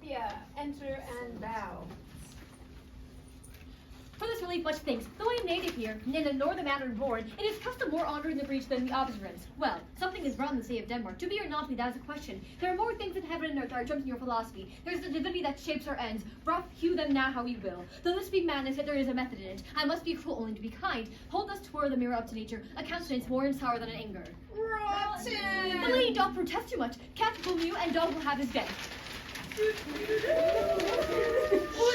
Yeah, enter and bow. For this relief, much thanks. Though I am native here, and in the northern manner born, it is custom more honor in the breach than the observance. Well, something is wrong in the state of Denmark. To be or not be, that is a question. There are more things in heaven and earth that are dreamt in your philosophy. There is the divinity that shapes our ends. Rough hew them now how we will. Though this be madness, yet there is a method in it. I must be cruel only to be kind. Hold thus toward the mirror up to nature, a countenance more in sorrow than in anger. Rotten! The lady doth protest too much. Cat will mew, and dog will have his day. Who is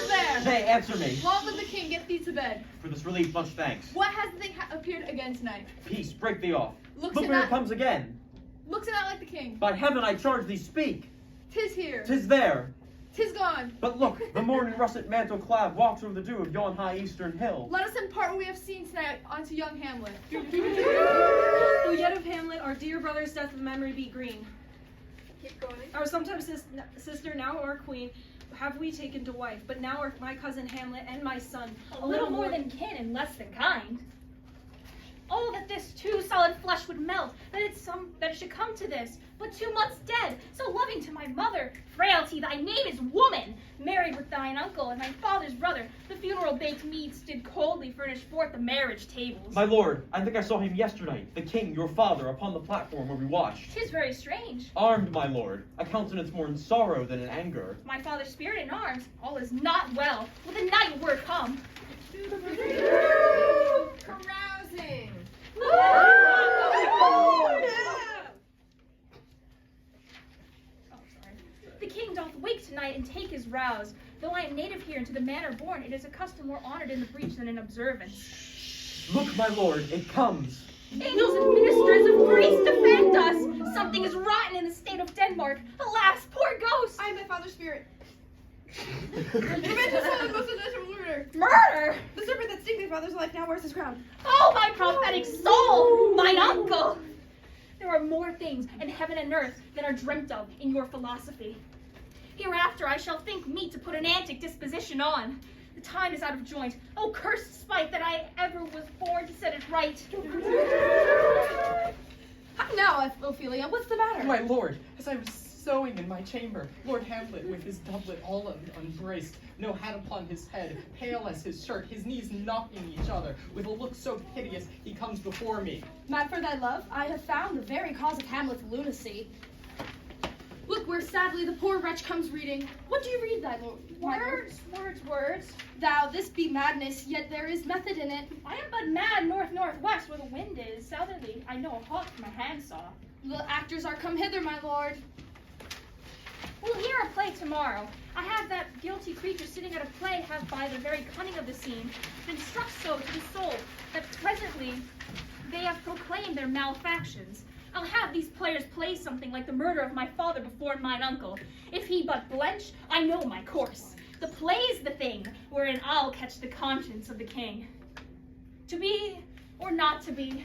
there? Nay, answer me. What would the king get thee to bed? For this relief, much thanks. What has the thing appeared again tonight? Peace, break thee off. Looks Look it where not- it comes again. Looks it not like the king? By heaven, I charge thee, speak. 'Tis here. 'Tis there. 'Tis gone. But look, the morning russet mantle clad walks over the dew of yon high eastern hill. Let us impart what we have seen tonight unto young Hamlet. Though yet of Hamlet, our dear brother's death of memory be green. Keep going. Our sometime sister, now our queen, have we taken to wife, but now are my cousin Hamlet and my son. A little more than kin and less than kind. Oh, that this too solid flesh would melt, that it should come to this. But 2 months dead, so loving to my mother. Frailty, thy name is woman. Married with thine uncle and my father's brother. The funeral baked meats did coldly furnish forth the marriage tables. My lord, I think I saw him yesternight, the king, your father, upon the platform where we watched. 'Tis very strange. Armed, my lord, a countenance more in sorrow than in anger. My father's spirit in arms, all is not well. Will the night word come? Carousing. The king doth wake tonight and take his rouse. Though I am native here and to the manor born, it is a custom more honored in the breach than in observance. Look, my lord, it comes. Angels and ministers of grace defend us. Something is rotten in the state of Denmark. Alas, poor ghost! I am thy father's spirit. Revenge is solid most of the murder. Murder! The serpent that sting thy father's life now wears his crown. Oh, my prophetic soul! Mine uncle! There are more things in heaven and earth than are dreamt of in your philosophy. Hereafter I shall think meet to put an antic disposition on. The time is out of joint. Oh, cursed spite that I ever was born to set it right. Now, Ophelia, what's the matter? My lord, as I was sewing in my chamber, Lord Hamlet with his doublet all unbraced, no hat upon his head, pale as his shirt, his knees knocking each other, with a look so piteous he comes before me. Mad for thy love, I have found the very cause of Hamlet's lunacy. Look where sadly the poor wretch comes reading. What do you read, thy lord? Words. Thou, this be madness, yet there is method in it. I am but mad north-northwest where the wind is. Southerly, I know a hawk from a handsaw. The actors are come hither, my lord. We'll hear a play tomorrow. I have that guilty creature sitting at a play have by the very cunning of the scene been struck so to the soul that presently they have proclaimed their malefactions. I'll have these players play something like the murder of my father before mine uncle. If he but blench, I know my course. The play's the thing wherein I'll catch the conscience of the king. To be or not to be,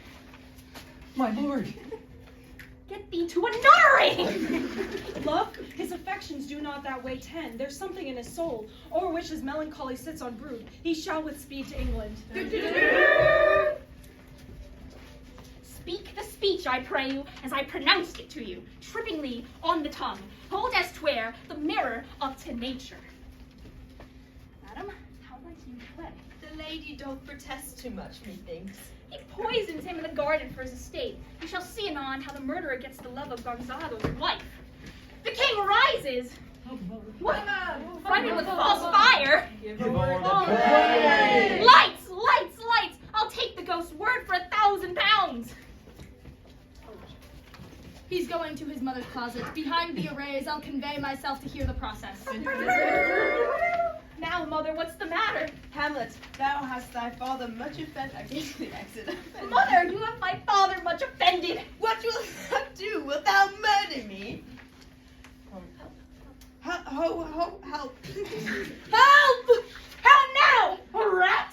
My lord! get thee to a nunnery! Love, his affections do not that way tend. There's something in his soul, o'er which his melancholy sits on brood. He shall with speed to England. Speak the speech, I pray you, as I pronounced it to you, trippingly on the tongue. Hold as 'twere the mirror up to nature. Madam, how like you play? The lady doth protest too much, methinks. He poisons him in the garden for his estate. We shall see anon how the murderer gets the love of Gonzago's wife. The king rises. What? Frightened with false fire. Give o'er the play. Lights, lights, lights! I'll take the ghost's word for 1,000 pounds. He's going to his mother's closet. Behind the arrays, I'll convey myself to hear the process. Now, mother, what's the matter? Hamlet, thou hast thy father much offended against the accident. Mother, you have my father much offended. What wilt thou do? Wilt thou murder me? Help! Help! How now? A rat?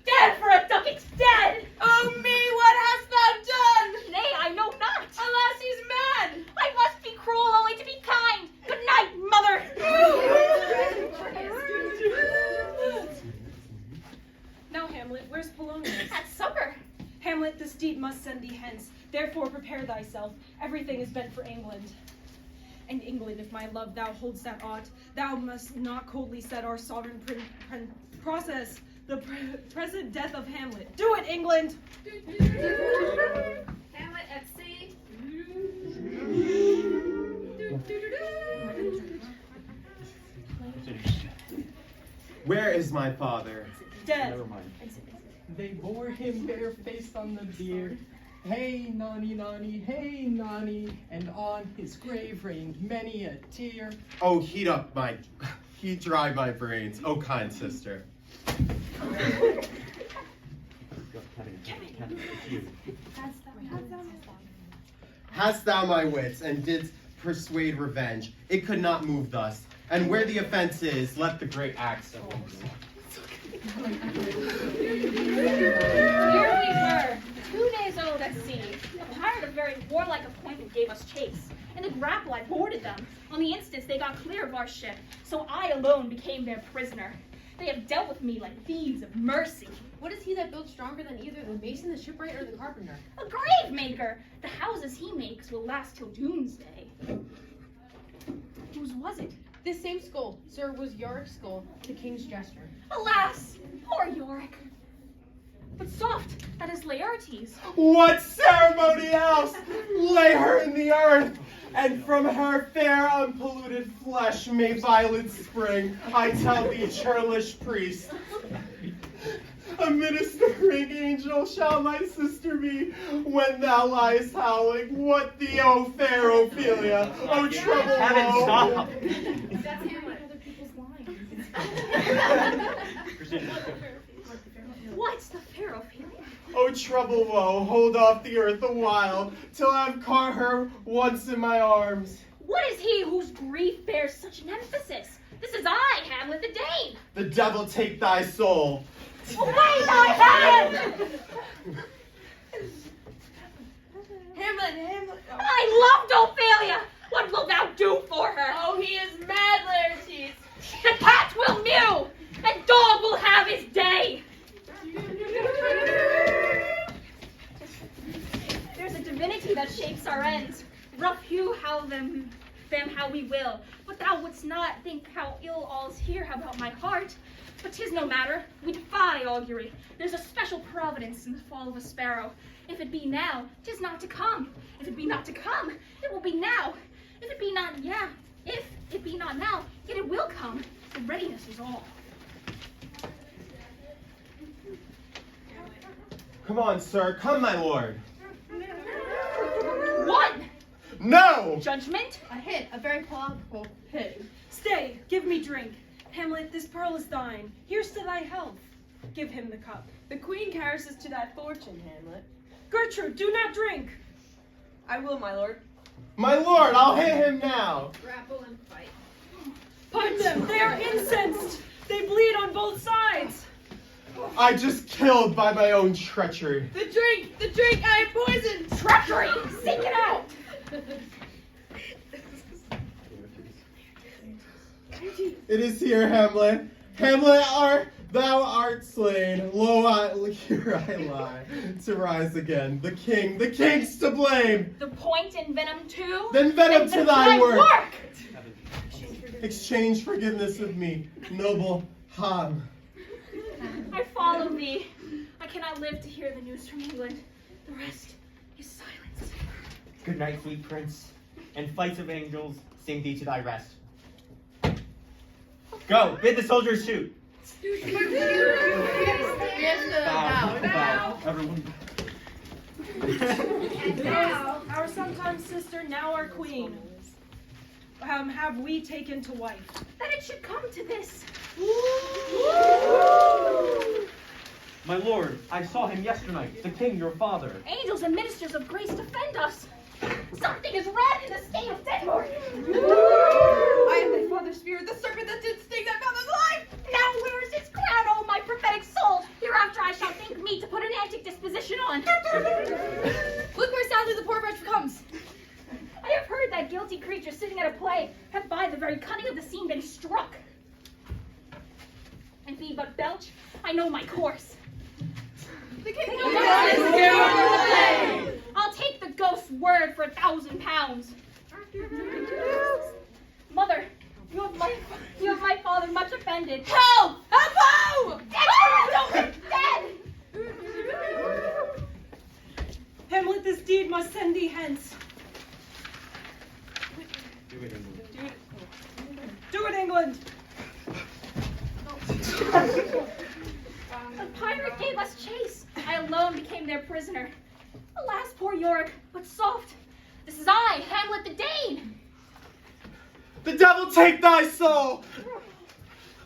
Dead for a ducat, dead! Oh me, what hast thou done? Nay, I know not. Alas, he's mad! I must be cruel only to be kind. Good night, mother. Now, Hamlet, where's Polonius? At supper. Hamlet, this deed must send thee hence. Therefore prepare thyself. Everything is bent for England. And England, if my love thou holds that aught, thou must not coldly set our sovereign process the present death of Hamlet. Do it, England! Hamlet at sea. Where is my father? Dead. Never mind. They bore him barefaced on the bier. Hey, nonny, nonny, hey, nonny, and on his grave rained many a tear. Oh, heat dry my brains, oh kind sister. Kevin, it's you. Hast thou my wits, and didst persuade revenge? It could not move thus. And where the offense is, let the great axe of Here we were, 2 days old at sea. A pirate of very warlike appointment gave us chase. In the grapple I boarded them. On the instant they got clear of our ship, so I alone became their prisoner. They have dealt with me like thieves of mercy. What is he that builds stronger than either the mason, the shipwright, or the carpenter? A grave maker! The houses he makes will last till doomsday. Whose was it? This same skull, sir, was Yorick's skull, the king's jester. Alas, poor Yorick. But soft, that is Laertes. What ceremony else? Lay her in the earth, and from her fair unpolluted flesh may violence spring. I tell thee, churlish priest. A ministering angel shall my sister be when thou liest howling. What thee, O fair Ophelia? O trouble Kevin, woe. stop! That's Hamlet. Other people's lines. Virginia, What's the fair Ophelia? O trouble woe, hold off the earth a while, till I've caught her once in my arms. What is he whose grief bears such an emphasis? This is I, Hamlet the Dane. The devil take thy soul. Away thy hand! Hamlet. I loved Ophelia. What wilt thou do for her? Oh, he is mad, Laertes. The cat will mew, and dog will have his day. There's a divinity that shapes our ends. Rough hew how them how we will. But thou wouldst not think how ill all's here about my heart. But 'tis no matter. We defy augury. There's a special providence in the fall of a sparrow. If it be now, 'tis not to come. If it be not to come, it will be now. If it be not now, yet it will come. The readiness is all. Come on, sir. Come, my lord. One! No! Judgment? A hit, a very palatable hit. Stay, give me drink. Hamlet, this pearl is thine. Here's to thy health. Give him the cup. The queen carries us to thy fortune, Hamlet. Gertrude, do not drink. I will, my lord. My lord, I'll hit him now. Grapple and fight. Punch them, they are incensed. They bleed on both sides. I just killed by my own treachery. The drink, I am poisoned. Treachery! Seek it out! It is here, Hamlet. Hamlet, thou art slain. Lo, here I lie, to rise again. The king's to blame. The point in venom too? Then venom to thy work. work! Exchange forgiveness of me, noble Ham. I follow thee. I cannot live to hear the news from England. The rest is silence. Good night, sweet prince, and flights of angels sing thee to thy rest. Go, bid the soldiers shoot. Bow. Everyone. Now, our sometime sister, now our queen. Have we taken to wife? That it should come to this. My lord, I saw him yesternight, the king, your father. Angels and ministers of grace defend us. Something is red in the state of Denmark. I am thy father's spirit, the serpent that did sting thy father's life. Now where is its crown, oh my prophetic soul? Hereafter I shall think meet to put an antic disposition on. Look where sadly the poor wretch comes. I have heard that guilty creature sitting at a play have by the very cunning of the scene been struck. And be but belch, I know my course. The king I'll take the ghost's word for £1,000. Mother, you have my father much offended. Help! Help! Dead! Dead! Hamlet, this deed must send thee hence. Do it, England. Do it, England! The pirate gave us chase. I alone became their prisoner. Alas, poor Yorick, but soft. This is I, Hamlet the Dane. The devil take thy soul!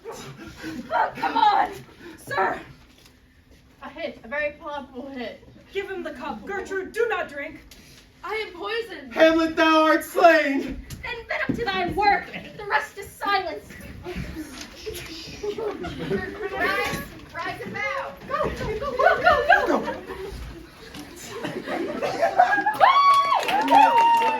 Oh, come on, sir. A hit, a very palpable hit. Give him the cup. Gertrude, do not drink. I am poisoned. Hamlet, thou art slain!